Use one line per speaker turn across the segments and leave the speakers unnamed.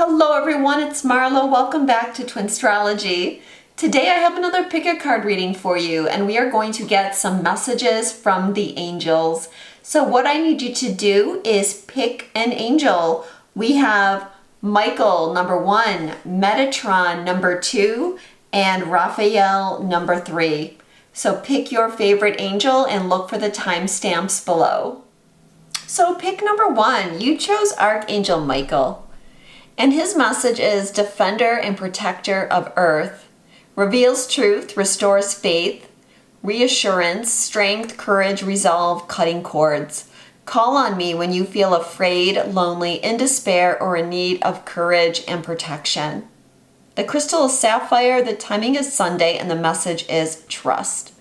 Hello everyone, it's MARLA. Welcome back to Twinstrology. Today I have another pick a card reading for you, and we are going to get some messages from the angels. So what I need you to do is pick an angel. We have Michael, number 1, Metatron, number 2, and Raphael, number 3. So pick your favorite angel and look for the timestamps below. So pick number 1. You chose Archangel Michael. And his message is defender and protector of earth, reveals truth, restores faith, reassurance, strength, courage, resolve, cutting cords. Call on me when you feel afraid, lonely, in despair, or in need of courage and protection. The crystal is sapphire, the timing is Sunday, and the message is trust.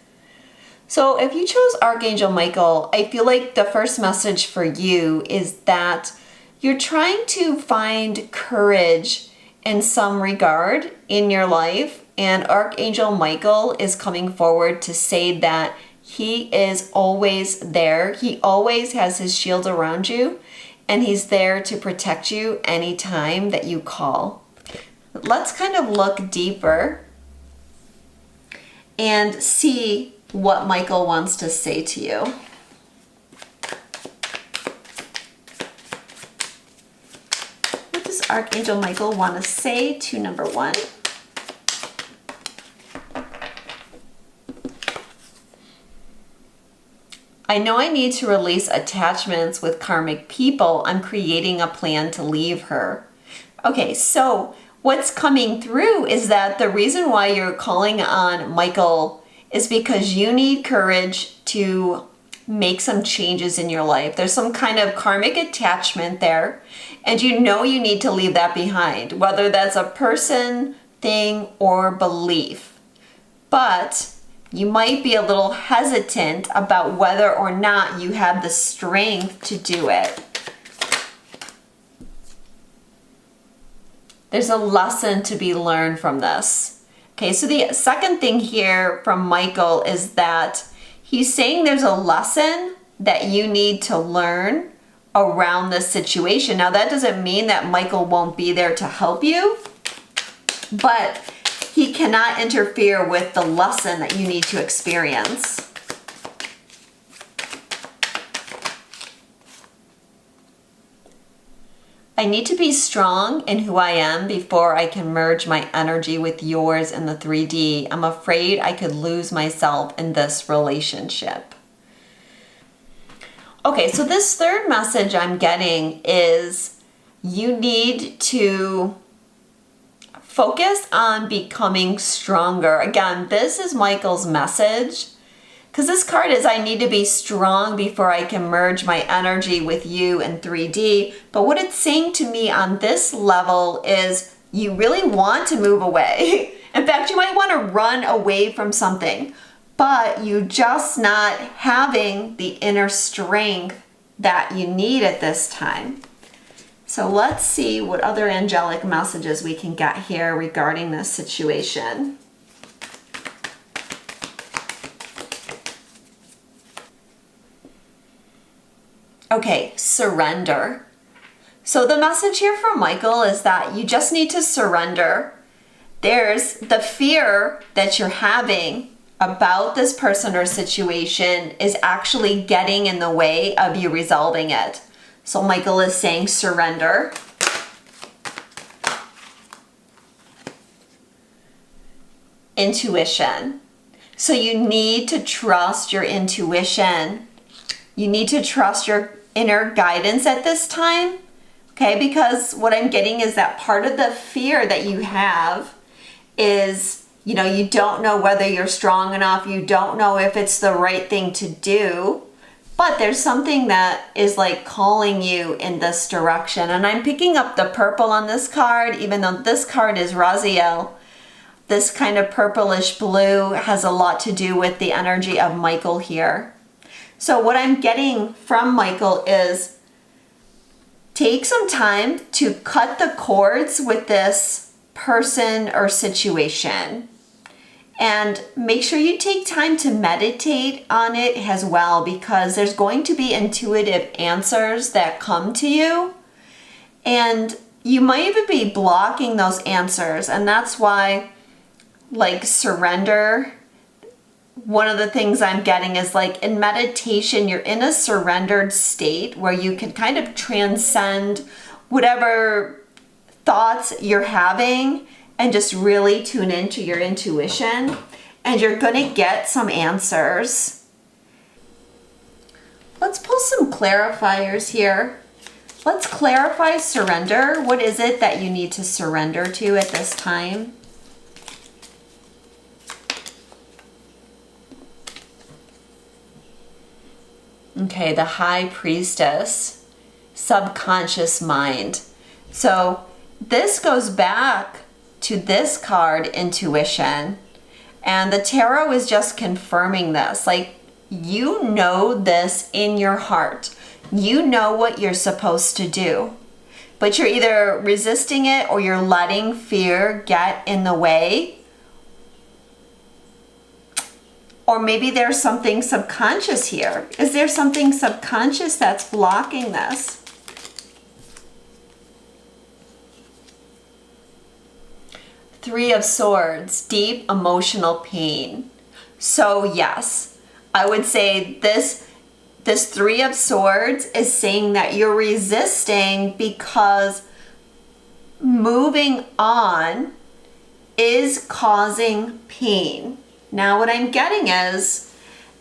So if you chose Archangel Michael, I feel like the first message for you is that you're trying to find courage in some regard in your life, and Archangel Michael is coming forward to say that he is always there. He always has his shield around you, and he's there to protect you anytime that you call. Let's kind of look deeper and see what Michael wants to say to you. Archangel Michael want to say to number 1? I know I need to release attachments with karmic people. I'm creating a plan to leave her. Okay, so what's coming through is that the reason why you're calling on Michael is because you need courage to make some changes in your life. There's some kind of karmic attachment there, and you know you need to leave that behind, whether that's a person, thing, or belief. But you might be a little hesitant about whether or not you have the strength to do it. There's a lesson to be learned from this. Okay, so the second thing here from Michael is that he's saying there's a lesson that you need to learn around this situation. Now, that doesn't mean that Michael won't be there to help you, but he cannot interfere with the lesson that you need to experience. I need to be strong in who I am before I can merge my energy with yours in the 3D. I'm afraid I could lose myself in this relationship. Okay, so this third message I'm getting is you need to focus on becoming stronger. Again, this is Michael's message, because this card is I need to be strong before I can merge my energy with you in 3D. But what it's saying to me on this level is you really want to move away. In fact, you might want to run away from something, but you're just not having the inner strength that you need at this time. So let's see what other angelic messages we can get here regarding this situation. Okay, surrender. So the message here from Michael is that you just need to surrender. There's the fear that you're having about this person or situation is actually getting in the way of you resolving it. So Michael is saying surrender. Intuition. So you need to trust your intuition. You need to trust your inner guidance at this time, okay? Because what I'm getting is that part of the fear that you have is, you know, you don't know whether you're strong enough, you don't know if it's the right thing to do, but there's something that is like calling you in this direction. And I'm picking up the purple on this card, even though this card is Raphael. This kind of purplish blue has a lot to do with the energy of Michael here. So what I'm getting from Michael is take some time to cut the cords with this person or situation. And make sure you take time to meditate on it as well, because there's going to be intuitive answers that come to you. And you might even be blocking those answers, and that's why, like, surrender, one of the things I'm getting is, like, in meditation, you're in a surrendered state where you can kind of transcend whatever thoughts you're having and just really tune into your intuition, and you're gonna get some answers. Let's pull some clarifiers here. Let's clarify surrender. What is it that you need to surrender to at this time? Okay, the High Priestess, subconscious mind. So this goes back to this card, intuition. And the tarot is just confirming this. Like, you know this in your heart. You know what you're supposed to do. But you're either resisting it or you're letting fear get in the way. Or maybe there's something subconscious here. Is there something subconscious that's blocking this? Three of Swords, deep emotional pain. So yes, I would say this Three of Swords is saying that you're resisting because moving on is causing pain. Now what I'm getting is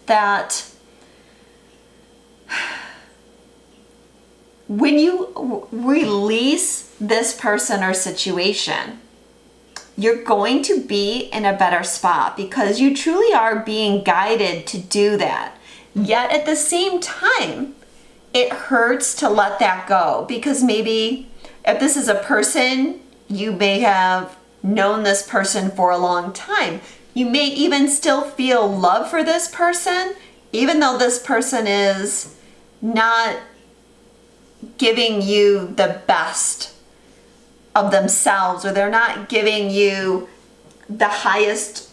that when you release this person or situation, you're going to be in a better spot because you truly are being guided to do that. Yet at the same time, it hurts to let that go because maybe if this is a person, you may have known this person for a long time. You may even still feel love for this person, even though this person is not giving you the best of themselves, or they're not giving you the highest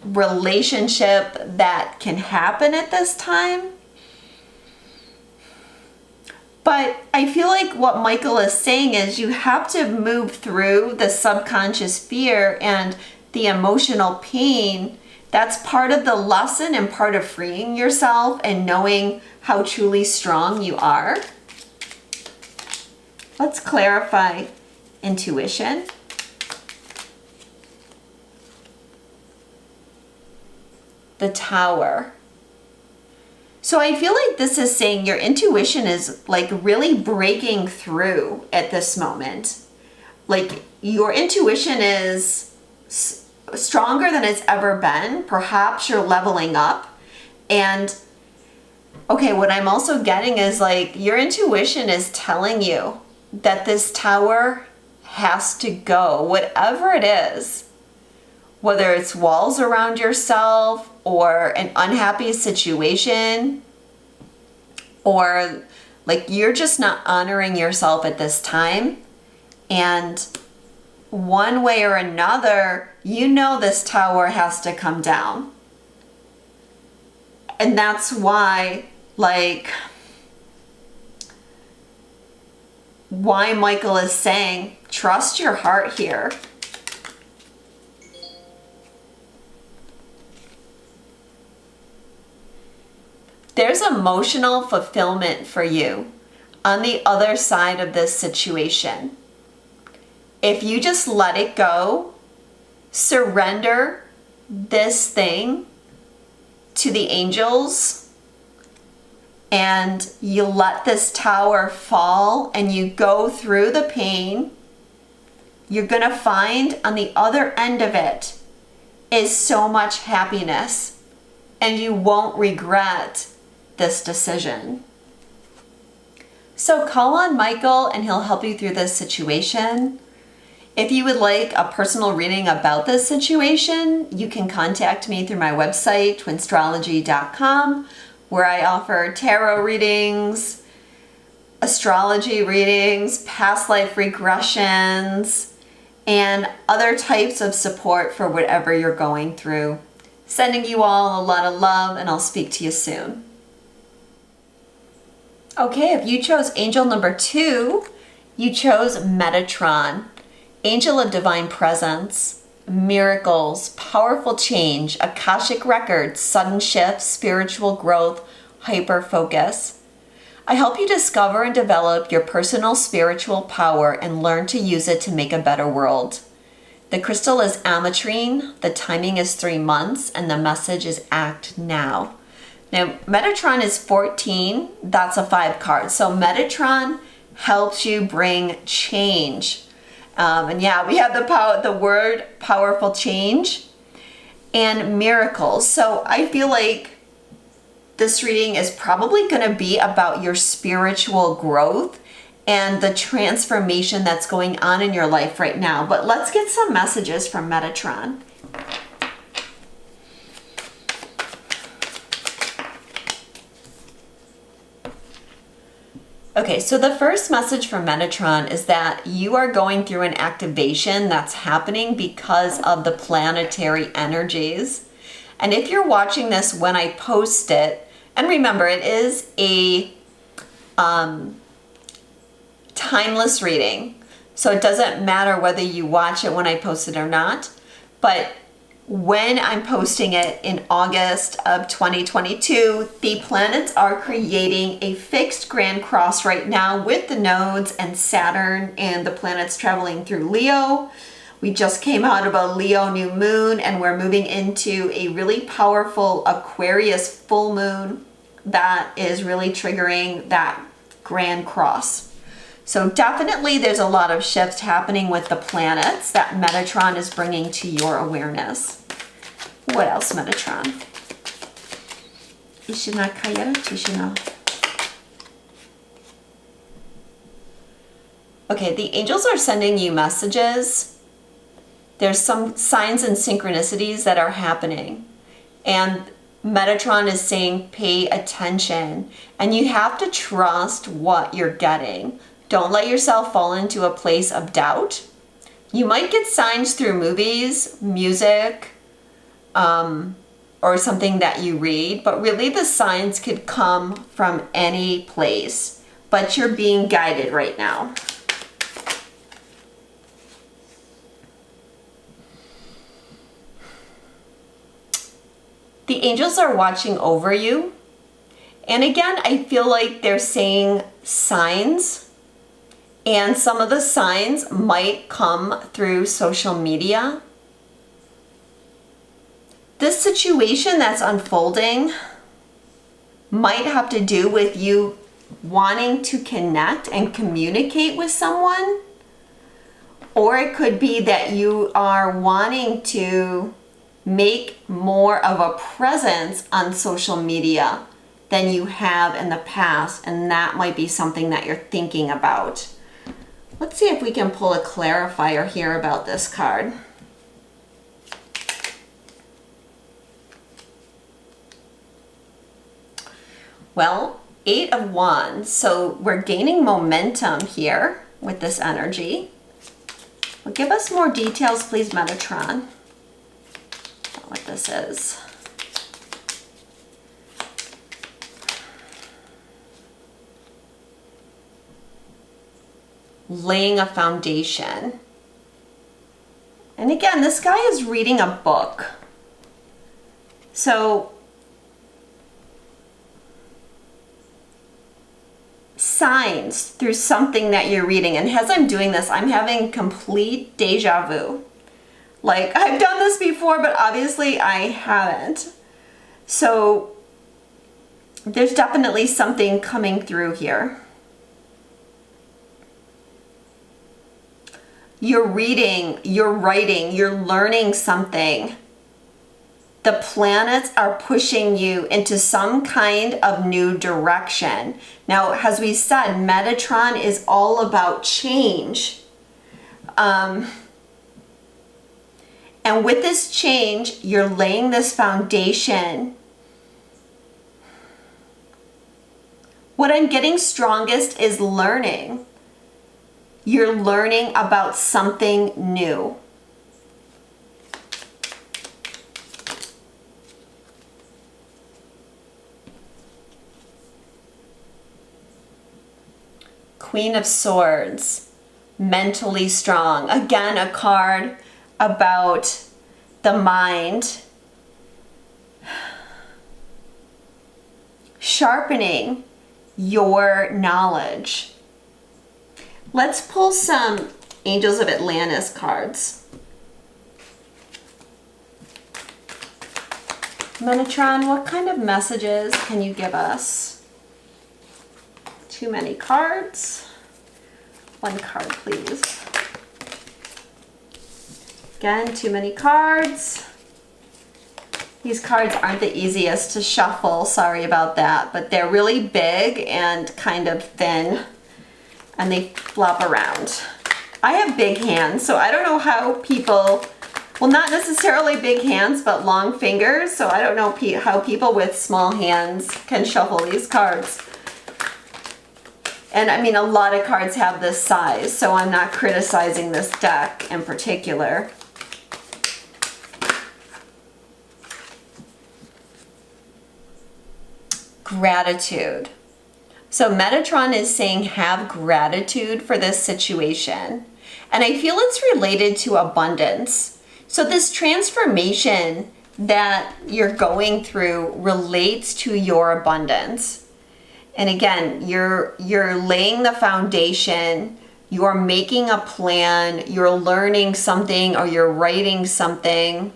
relationship that can happen at this time. But I feel like what Michael is saying is you have to move through the subconscious fear and the emotional pain. That's part of the lesson and part of freeing yourself and knowing how truly strong you are. Let's clarify intuition. The Tower. So I feel like this is saying your intuition is like really breaking through at this moment. Like your intuition is stronger than it's ever been. Perhaps you're leveling up. And okay, what I'm also getting is like your intuition is telling you that this tower has to go, whatever it is. Whether it's walls around yourself or an unhappy situation, or like you're just not honoring yourself at this time. And one way or another, you know this tower has to come down. And that's why, like, why Michael is saying, trust your heart here. There's emotional fulfillment for you on the other side of this situation. If you just let it go, surrender this thing to the angels, and you let this tower fall and you go through the pain, you're gonna find on the other end of it is so much happiness, and you won't regret this decision. So call on Michael and he'll help you through this situation. If you would like a personal reading about this situation, you can contact me through my website, twinstrology.com, where I offer tarot readings, astrology readings, past life regressions, and other types of support for whatever you're going through. Sending you all a lot of love, and I'll speak to you soon. Okay, if you chose angel number 2, You chose Metatron, Angel of Divine Presence, Miracles, Powerful Change, Akashic Records, Sudden Shifts, Spiritual Growth, Hyper Focus. I help you discover and develop your personal spiritual power and learn to use it to make a better world. The crystal is ametrine, the timing is 3 months, and the message is act now. Now, Metatron is 14, that's a 5 card. So Metatron helps you bring change. And yeah, we have the word powerful change and miracles. So I feel like this reading is probably going to be about your spiritual growth and the transformation that's going on in your life right now. But let's get some messages from Metatron. Okay, so the first message from Metatron is that you are going through an activation that's happening because of the planetary energies. And if you're watching this when I post it, and remember, it is a timeless reading, so it doesn't matter whether you watch it when I post it or not, but when I'm posting it in August of 2022, the planets are creating a fixed grand cross right now with the nodes and Saturn and the planets traveling through Leo. We just came out of a Leo new moon and we're moving into a really powerful Aquarius full moon that is really triggering that grand cross. So definitely there's a lot of shifts happening with the planets that Metatron is bringing to your awareness. What else, Metatron? Ishina Kaya Tishina. Okay, the angels are sending you messages. There's some signs and synchronicities that are happening. And Metatron is saying pay attention. And you have to trust what you're getting. Don't let yourself fall into a place of doubt. You might get signs through movies, music, or something that you read, but really the signs could come from any place. But you're being guided right now. The angels are watching over you. And again, I feel like they're saying signs. And some of the signs might come through social media. This situation that's unfolding might have to do with you wanting to connect and communicate with someone. Or it could be that you are wanting to make more of a presence on social media than you have in the past. And that might be something that you're thinking about. Let's see if we can pull a clarifier here about this card. Well, 8 of Wands. So we're gaining momentum here with this energy. Well, give us more details, please, Metatron. What this is. Laying a foundation. And again, this guy is reading a book. So signs through something that you're reading. And as I'm doing this, I'm having complete deja vu. Like, I've done this before, but obviously I haven't. So there's definitely something coming through here. You're reading, you're writing, you're learning something. The planets are pushing you into some kind of new direction. Now, as we said, Metatron is all about change. And with this change, you're laying this foundation. What I'm getting strongest is learning. You're learning about something new. Queen of Swords. mentally strong. Again, a card about the mind. Sharpening your knowledge. Let's pull some Angels of Atlantis cards. Metatron, what kind of messages can you give us? Too many cards. One card, please. Again, too many cards. These cards aren't the easiest to shuffle, sorry about that, but they're really big and kind of thin, and they flop around. I have big hands, so I don't know how people, well, not necessarily big hands, but long fingers, so I don't know how people with small hands can shuffle these cards. And I mean, a lot of cards have this size, so I'm not criticizing this deck in particular. Gratitude. So Metatron is saying have gratitude for this situation. And I feel it's related to abundance. So this transformation that you're going through relates to your abundance. And again, you're laying the foundation, you're making a plan, you're learning something, or you're writing something.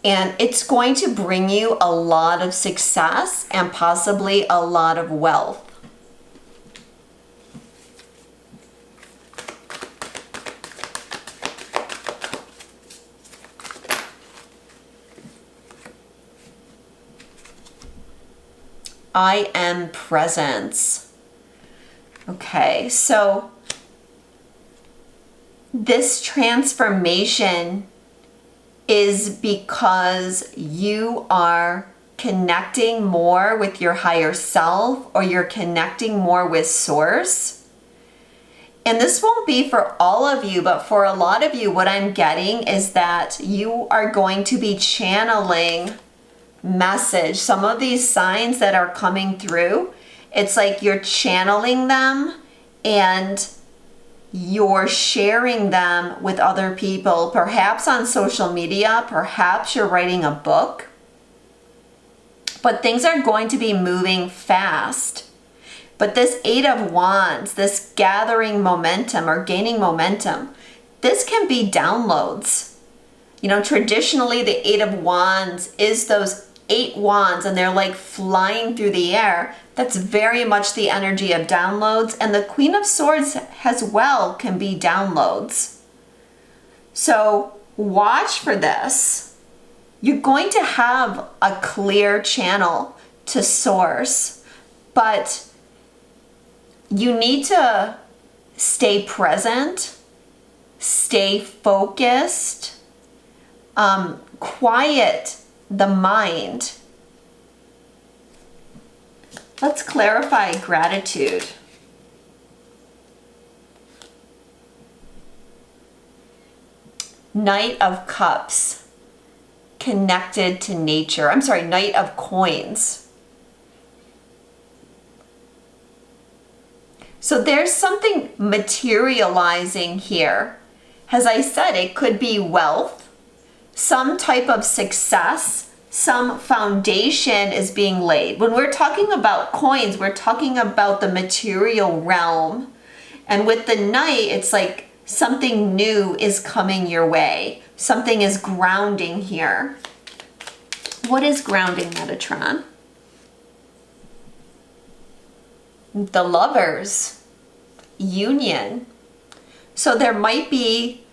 And it's going to bring you a lot of success and possibly a lot of wealth. I am presence. Okay, so this transformation is because you are connecting more with your higher self, or you're connecting more with source. And this won't be for all of you, but for a lot of you, what I'm getting is that you are going to be channeling message. Some of these signs that are coming through, it's like you're channeling them and you're sharing them with other people, perhaps on social media, perhaps you're writing a book, but things are going to be moving fast. But this Eight of Wands, this gathering momentum or gaining momentum, this can be downloads. You know, traditionally the Eight of Wands is those 8 wands and they're like flying through the air. That's very much the energy of downloads. And the Queen of Swords as well can be downloads. So watch for this. You're going to have a clear channel to source, but you need to stay present, stay focused, quiet the mind. Let's clarify gratitude. Knight of Cups, connected to nature. I'm sorry, Knight of Coins. So there's something materializing here. As I said, it could be wealth, some type of success, some foundation is being laid. When we're talking about coins, we're talking about the material realm. And with the Knight, it's like something new is coming your way. Something is grounding here. What is grounding, Metatron? The Lovers, union. So there might be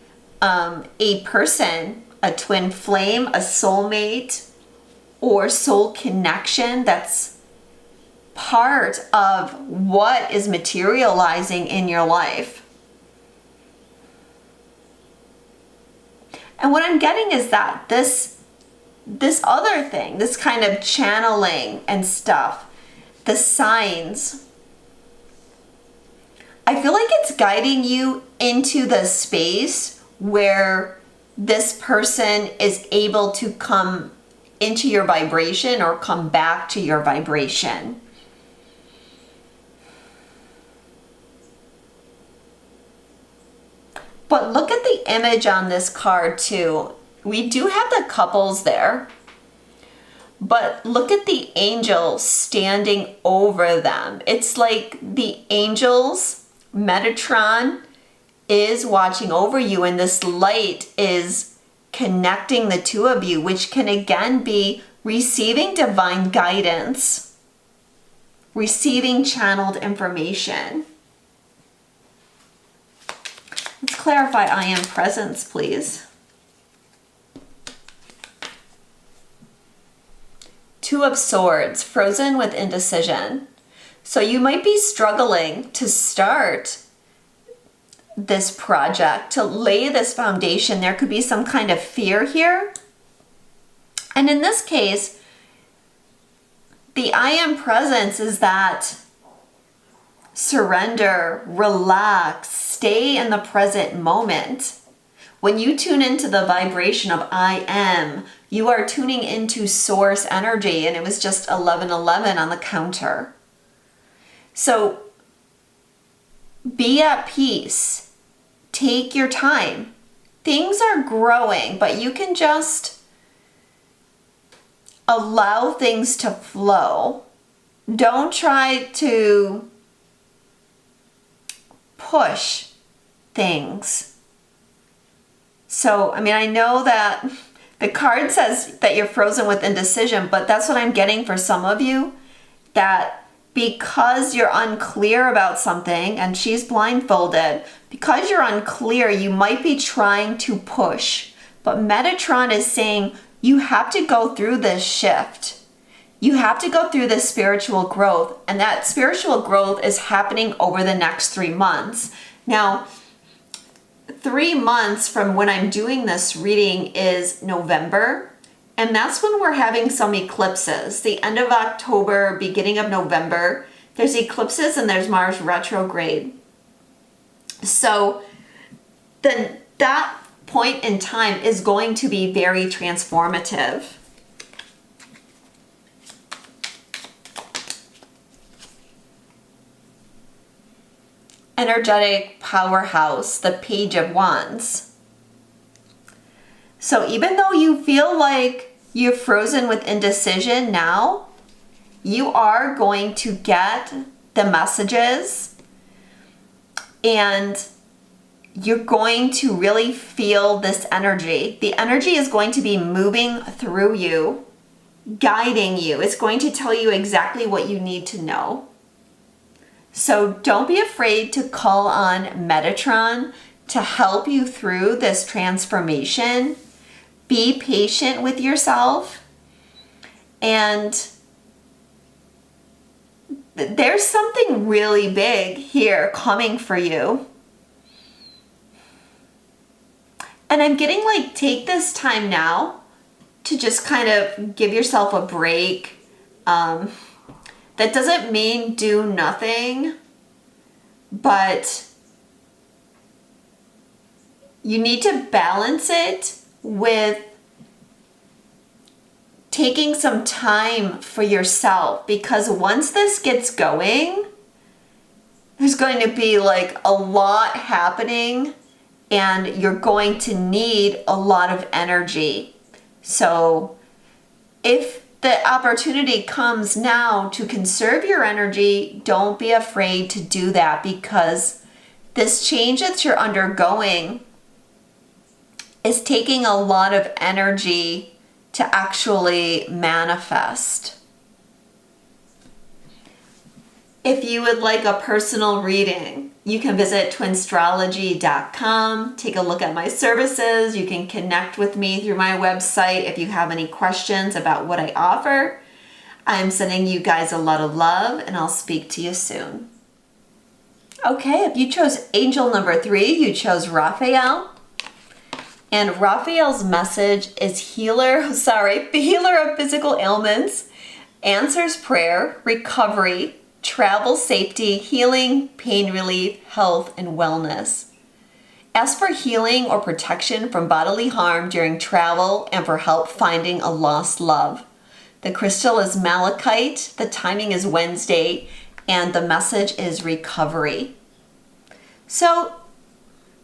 a person, a twin flame, a soulmate, or soul connection that's part of what is materializing in your life. And what I'm getting is that this other thing, this kind of channeling and stuff, the signs, I feel like it's guiding you into the space where this person is able to come into your vibration or come back to your vibration. But look at the image on this card too. We do have the couples there, but look at the angel standing over them. It's like the angels, Metatron, is watching over you, and this light is connecting the two of you, which can again be receiving divine guidance, receiving channeled information. Let's clarify I am presence, please. Two of Swords, frozen with indecision. So you might be struggling to start this project, to lay this foundation. There could be some kind of fear here. And in this case, the I am presence is that surrender, relax, stay in the present moment. When you tune into the vibration of I am, you are tuning into source energy, and it was just 11:11 on the counter. So be at peace. Take your time. Things are growing, but you can just allow things to flow. Don't try to push things. So, I mean, I know that the card says that you're frozen with indecision, but that's what I'm getting for some of you, that because you're unclear about something, and she's blindfolded, because you're unclear, you might be trying to push. But Metatron is saying you have to go through this shift. You have to go through this spiritual growth, and that spiritual growth is happening over the next 3 months. Now, 3 months from when I'm doing this reading is November, and that's when we're having some eclipses. The end of October, beginning of November, there's eclipses and there's Mars retrograde. So then that point in time is going to be very transformative. Energetic powerhouse, the Page of Wands. So even though you feel like you're frozen with indecision now, you are going to get the messages, and you're going to really feel this energy. The energy is going to be moving through you, guiding you. It's going to tell you exactly what you need to know. So don't be afraid to call on Metatron to help you through this transformation. Be patient with yourself, and there's something really big here coming for you. And I'm getting like, take this time now to just kind of give yourself a break. That doesn't mean do nothing, but you need to balance it with taking some time for yourself, because once this gets going, there's going to be like a lot happening, and you're going to need a lot of energy. So if the opportunity comes now to conserve your energy, don't be afraid to do that, because this change that you're undergoing is taking a lot of energy to actually manifest. If you would like a personal reading, you can visit twinstrology.com, take a look at my services. You can connect with me through my website if you have any questions about what I offer. I'm sending you guys a lot of love, and I'll speak to you soon. Okay, if you chose angel number 3, you chose Raphael. And Raphael's message is the healer of physical ailments, answers prayer, recovery, travel safety, healing, pain relief, health, and wellness. Ask for healing or protection from bodily harm during travel and for help finding a lost love. The crystal is malachite, the timing is Wednesday, and the message is recovery. So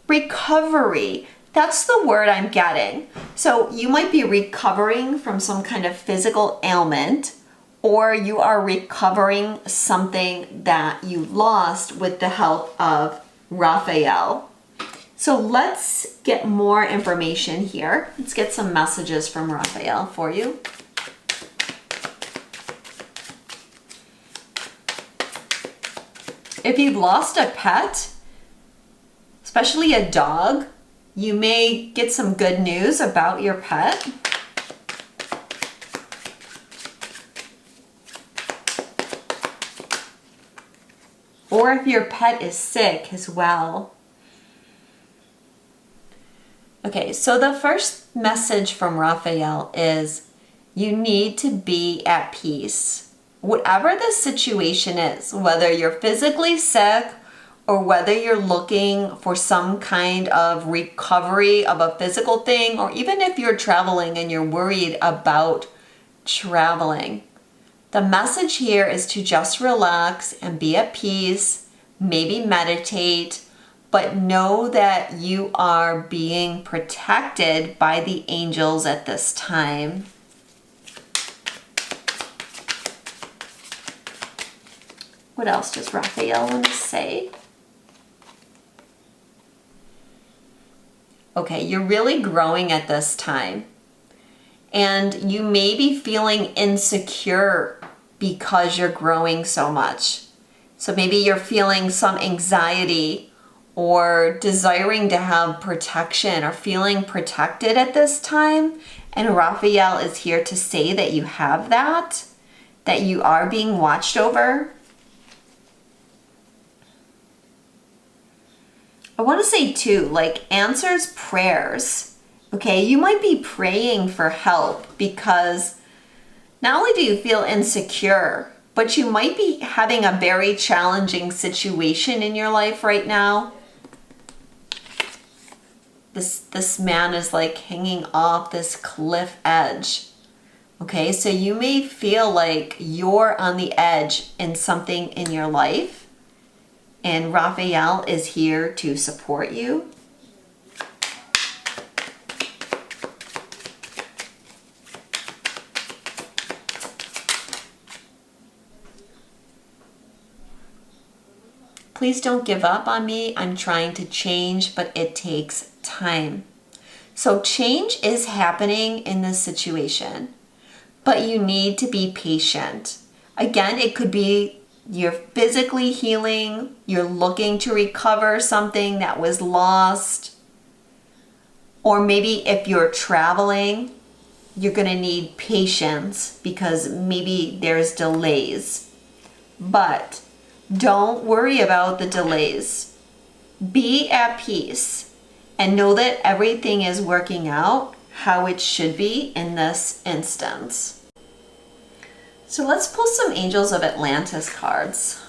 Recovery. That's the word I'm getting. So you might be recovering from some kind of physical ailment, or you are recovering something that you lost with the help of Raphael. So let's get more information here. Let's get some messages from Raphael for you. If you've lost a pet, especially a dog, you may get some good news about your pet. Or if your pet is sick as well. Okay, so the first message from Raphael is you need to be at peace. Whatever the situation is, whether you're physically sick or whether you're looking for some kind of recovery of a physical thing, or even if you're traveling and you're worried about traveling, the message here is to just relax and be at peace, maybe meditate, but know that you are being protected by the angels at this time. What else does Raphael want to say? Okay, you're really growing at this time. And you may be feeling insecure because you're growing so much. So maybe you're feeling some anxiety or desiring to have protection or feeling protected at this time. And Raphael is here to say that you have that you are being watched over. I want to say too, like answers prayers. Okay, you might be praying for help because not only do you feel insecure, but you might be having a very challenging situation in your life right now. This man is like hanging off this cliff edge. Okay, so you may feel like you're on the edge in something in your life. And Raphael is here to support you. Please don't give up on me. I'm trying to change, but it takes time. So change is happening in this situation, but you need to be patient. Again, it could be you're physically healing, you're looking to recover something that was lost, or maybe if you're traveling, you're going to need patience because maybe there's delays. But don't worry about the delays. Be at peace and know that everything is working out how it should be in this instance. So let's pull some Angels of Atlantis cards.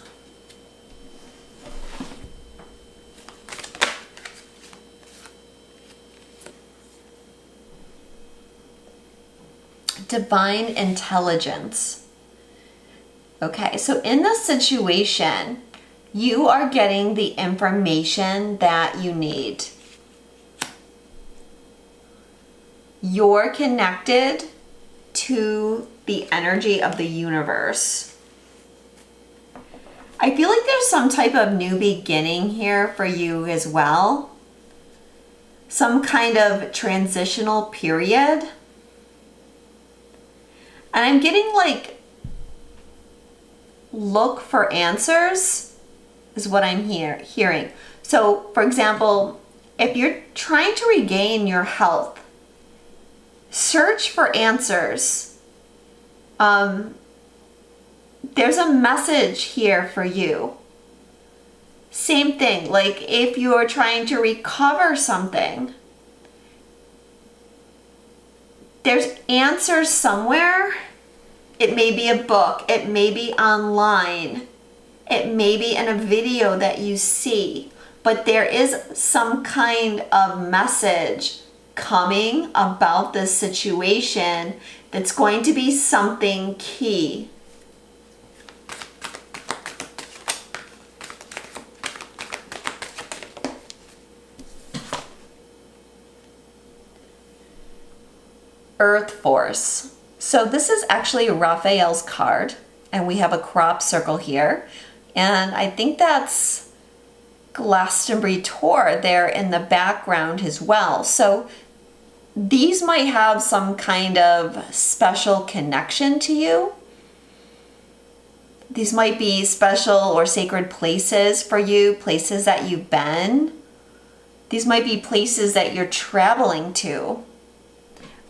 Divine intelligence. Okay, so in this situation, you are getting the information that you need. You're connected to the energy of the universe. I feel like there's some type of new beginning here for you as well. Some kind of transitional period. And I'm getting like, look for answers is what I'm hearing. So for example, if you're trying to regain your health, search for answers. There's a message here for you. Same thing, like if you're trying to recover something, there's answers somewhere. It may be a book, it may be online, it may be in a video that you see, but there is some kind of message coming about this situation that's going to be something key. Earth Force. So this is actually Raphael's card, and we have a crop circle here. And I think that's Glastonbury Tour there in the background as well. So these might have some kind of special connection to you. These might be special or sacred places for you, places that you've been. These might be places that you're traveling to.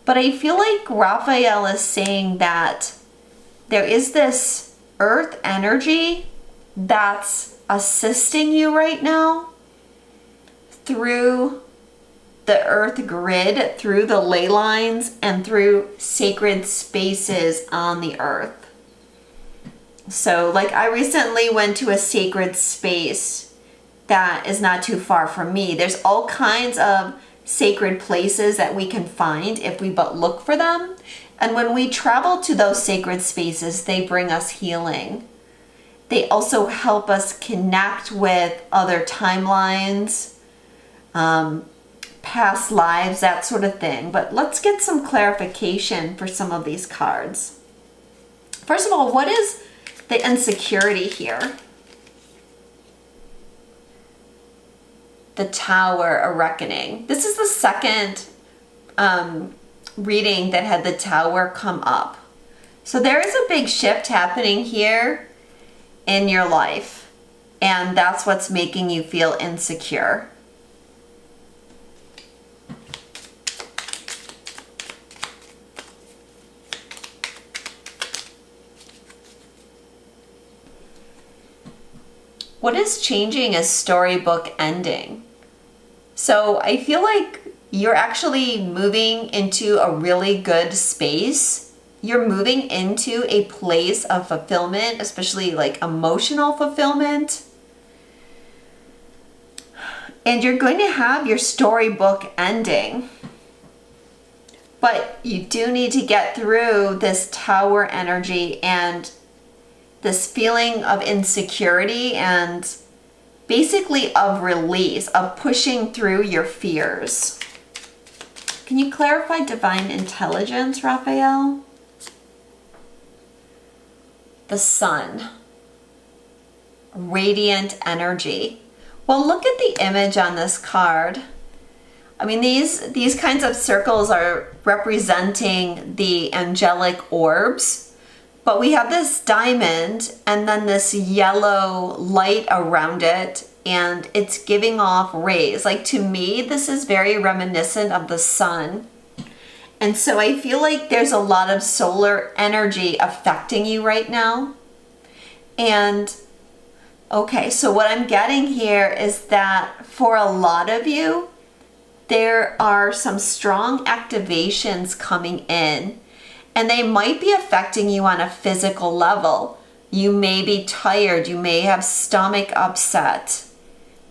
But I feel like Raphael is saying that there is this earth energy that's assisting you right now through the earth grid, through the ley lines, and through sacred spaces on the earth. So like I recently went to a sacred space that is not too far from me. There's all kinds of sacred places that we can find if we but look for them. And when we travel to those sacred spaces, they bring us healing. They also help us connect with other timelines, past lives, that sort of thing. But let's get some clarification for some of these cards. First of all, what is the insecurity here? The Tower, a reckoning. This is the second reading that had the Tower come up. So there is a big shift happening here in your life, and that's what's making you feel insecure. What is changing is storybook ending. So I feel like you're actually moving into a really good space. You're moving into a place of fulfillment, especially like emotional fulfillment. And you're going to have your storybook ending. But you do need to get through this Tower energy and this feeling of insecurity and basically of release, of pushing through your fears. Can you clarify divine intelligence, Raphael? The sun. Radiant energy. Well, look at the image on this card. I mean, these kinds of circles are representing the angelic orbs. But we have this diamond and then this yellow light around it, and it's giving off rays. Like, to me, this is very reminiscent of the sun. And so I feel like there's a lot of solar energy affecting you right now. And okay, so what I'm getting here is that for a lot of you, there are some strong activations coming in. And they might be affecting you on a physical level. You may be tired. You may have stomach upset.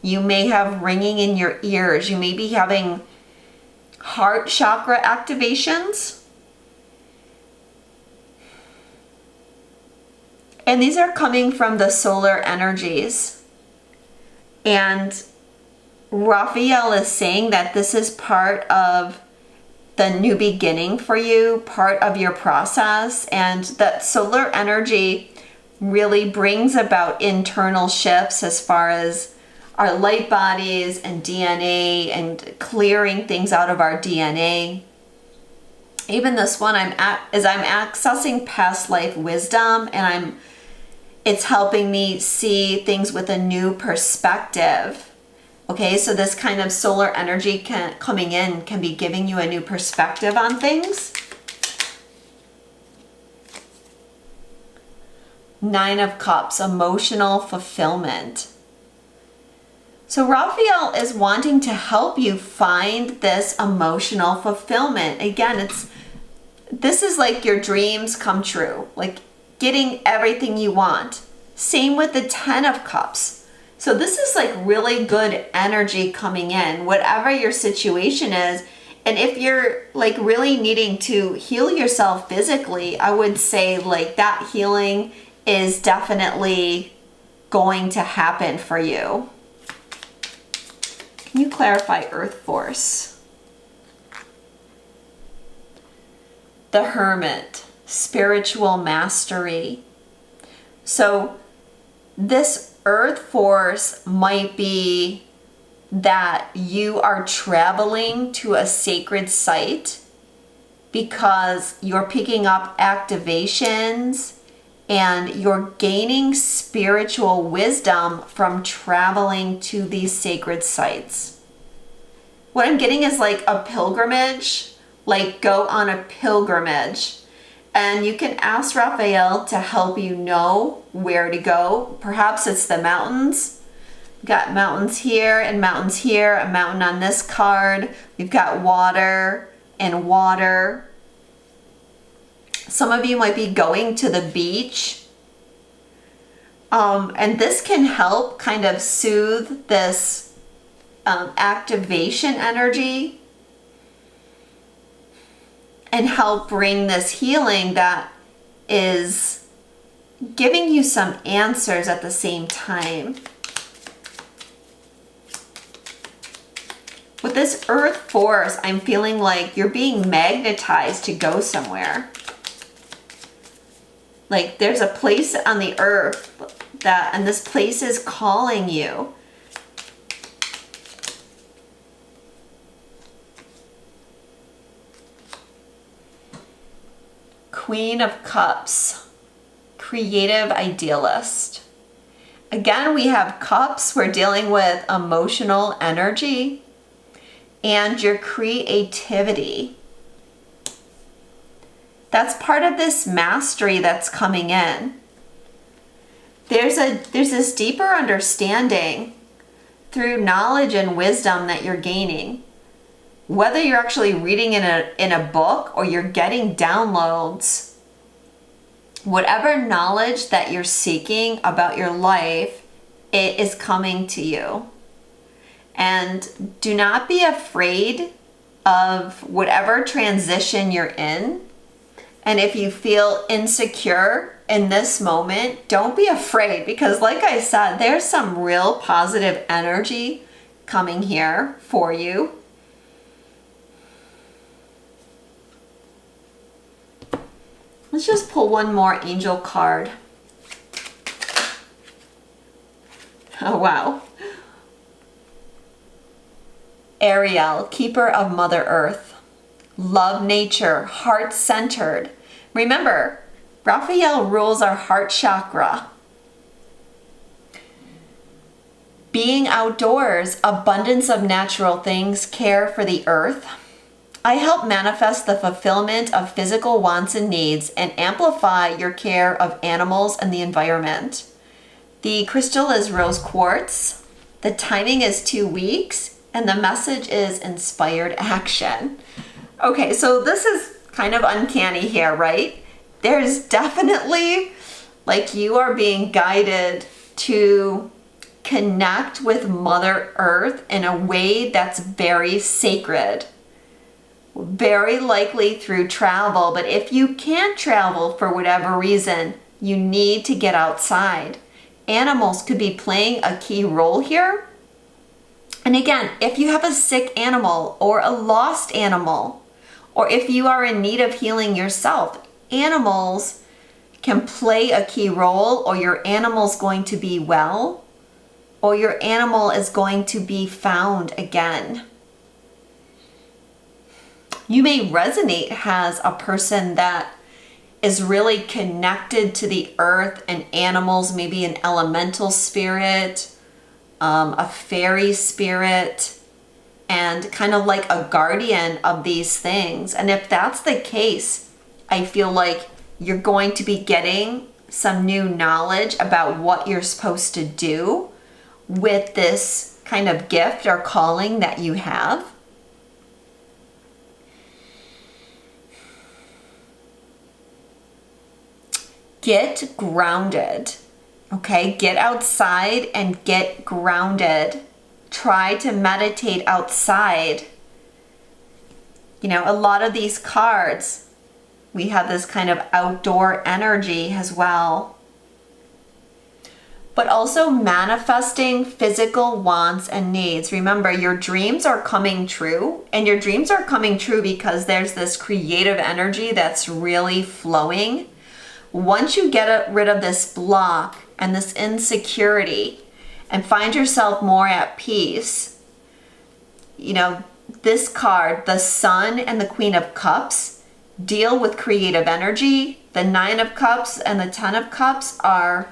You may have ringing in your ears. You may be having heart chakra activations. And these are coming from the solar energies. And Raphael is saying that this is part of the new beginning for you, part of your process, and that solar energy really brings about internal shifts as far as our light bodies and DNA and clearing things out of our DNA. Even this one, I'm accessing past life wisdom, and it's helping me see things with a new perspective. Okay, so this kind of solar energy coming in can be giving you a new perspective on things. Nine of Cups, emotional fulfillment. So Raphael is wanting to help you find this emotional fulfillment. Again, this is like your dreams come true, like getting everything you want. Same with the 10 of Cups. So this is like really good energy coming in, whatever your situation is. And if you're like really needing to heal yourself physically, I would say like that healing is definitely going to happen for you. Can you clarify Earth Force? the Hermit, spiritual mastery. So this earth force might be that you are traveling to a sacred site because you're picking up activations and you're gaining spiritual wisdom from traveling to these sacred sites. What I'm getting is like a pilgrimage, like go on a pilgrimage. And you can ask Raphael to help you know where to go. Perhaps it's the mountains. We've got mountains here and mountains here, a mountain on this card. We've got water and water. Some of you might be going to the beach. And this can help kind of soothe this activation energy and help bring this healing that is giving you some answers at the same time. With this earth force, I'm feeling like you're being magnetized to go somewhere. Like there's a place on the earth and this place is calling you. Queen of Cups, creative idealist. Again, we have cups. We're dealing with emotional energy and your creativity. That's part of this mastery that's coming in. There's this deeper understanding through knowledge and wisdom that you're gaining. Whether you're actually reading in a book or you're getting downloads, whatever knowledge that you're seeking about your life, it is coming to you. And do not be afraid of whatever transition you're in. And if you feel insecure in this moment, don't be afraid, because like I said, there's some real positive energy coming here for you. Let's just pull one more angel card. Oh, wow. Ariel, keeper of Mother Earth. Love nature, heart-centered. Remember, Raphael rules our heart chakra. Being outdoors, abundance of natural things, care for the earth. I help manifest the fulfillment of physical wants and needs and amplify your care of animals and the environment. The crystal is rose quartz. The timing is 2 weeks and the message is inspired action. Okay, so this is kind of uncanny here, right? There's definitely, like, you are being guided to connect with Mother Earth in a way that's very sacred. Very likely through travel, but if you can't travel for whatever reason, you need to get outside. Animals could be playing a key role here. And again, if you have a sick animal or a lost animal, or if you are in need of healing yourself, animals can play a key role, or your animal's going to be well, or your animal is going to be found again. You may resonate as a person that is really connected to the earth and animals, maybe an elemental spirit, a fairy spirit, and kind of like a guardian of these things. And if that's the case, I feel like you're going to be getting some new knowledge about what you're supposed to do with this kind of gift or calling that you have. Get grounded, okay? Get outside and get grounded. Try to meditate outside. You know, a lot of these cards, we have this kind of outdoor energy as well. but also manifesting physical wants and needs. Remember, your dreams are coming true, and your dreams are coming true because there's this creative energy that's really flowing. Once you get rid of this block and this insecurity and find yourself more at peace, you know, this card, the Sun and the Queen of Cups, deal with creative energy. The Nine of Cups and the Ten of Cups are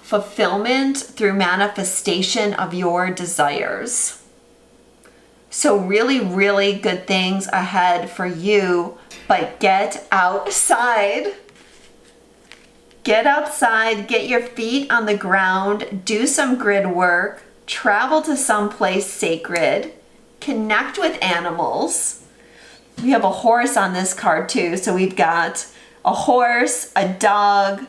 fulfillment through manifestation of your desires. So really, really good things ahead for you, but get outside. Get outside, get your feet on the ground, do some grid work, travel to some place sacred, connect with animals. We have a horse on this card too, so we've got a horse, a dog,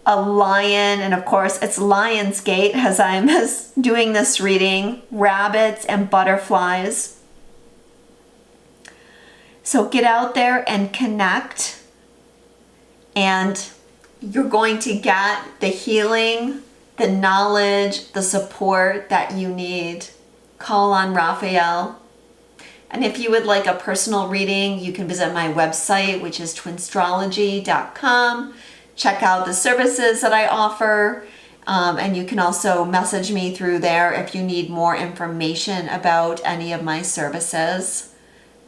a lion, and of course it's Lionsgate as I'm doing this reading, rabbits and butterflies. So get out there and connect, and you're going to get the healing, the knowledge, the support that you need. Call on Raphael. And if you would like a personal reading, you can visit my website, which is twinstrology.com. Check out the services that I offer, and you can also message me through there if you need more information about any of my services.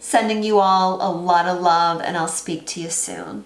Sending you all a lot of love, and I'll speak to you soon.